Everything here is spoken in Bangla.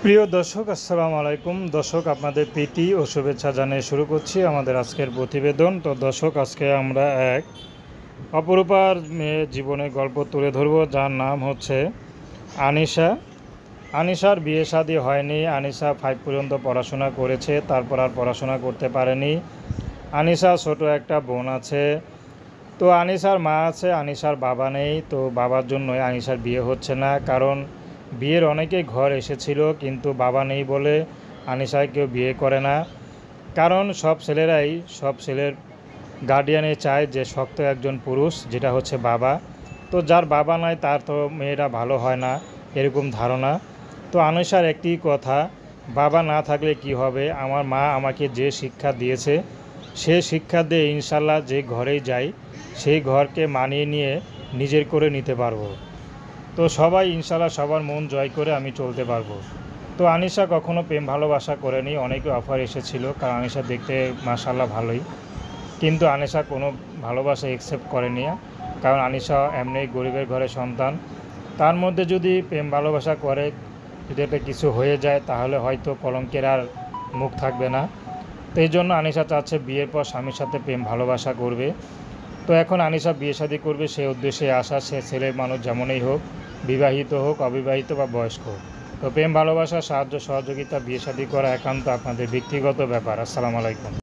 প্রিয় দর্শক, আসসালামু আলাইকুম। দর্শক, আপনাদের প্রীতি ও শুভেচ্ছা জানিয়ে শুরু করছি আমাদের আজকের প্রতিবেদন। তো দর্শক, আজকে আমরা এক অপরূপার মেয়ে জীবনের গল্প তুলে ধরব, যার নাম হচ্ছে আনিশা। আনিশার বিয়ে শাদী হয়নি। আনিশা 5 পর্যন্ত পড়াশোনা করেছে, তারপর আর পড়াশোনা করতে পারেনি। আনিশার ছোট একটা বোন আছে। তো আনিশার মা আছে, আনিশার বাবা নেই। তো বাবার জন্যই আনিশার বিয়ে হচ্ছে না, কারণ বিয়ের অনেকেই ঘর এসেছিল, কিন্তু বাবা নেই বলে আনিশায় কেউ বিয়ে করে না। কারণ সব ছেলের গার্ডিয়ানে চায় যে শক্ত একজন পুরুষ, যেটা হচ্ছে বাবা। তো যার বাবা নাই তার তো মেয়েরা ভালো হয় না, এরকম ধারণা। তো আনিশার একটি কথা, বাবা না থাকলে কি হবে, আমার মা আমাকে যে শিক্ষা দিয়েছে সে শিক্ষা দিয়ে ইনশাল্লাহ যে ঘরেই যাই সেই ঘরকে মানিয়ে নিয়ে নিজের করে নিতে পারবো। তো সবাই ইনশাল্লাহ সবার মন জয় করে আমি চলতে পারবো। তো আনিশা কখনো প্রেম ভালোবাসা করেনি। অনেকে অফার এসেছিল, কারণ আনিশা দেখতে মাশাল্লাহ ভালোই, কিন্তু আনিশা কোনো ভালোবাসা অ্যাকসেপ্ট করেনি। কারণ আনিশা এমনি গরিবের ঘরের সন্তান। তার মধ্যে যদি প্রেম ভালোবাসা করে, যদি একটা কিছু হয়ে যায়, তাহলে হয়তো কলঙ্কের আর মুখ থাকবে না। তো এই জন্য আনিশা চাচ্ছে বিয়ের পর স্বামীর সাথে প্রেম ভালোবাসা করবে। তো এখন আনিশা বিয়ে শাদী করবে, সে উদ্দেশ্যে আসা। সে ছেলের মানুষ যেমনই হোক, বিবাহিত হোক, অবিবাহিত বা বয়স্ক। তো প্রেম ভালোবাসা, সাহায্য সহযোগিতা, বিয়ে শাদী করা একান্ত আপনাদের ব্যক্তিগত ব্যাপার। আসসালামু আলাইকুম।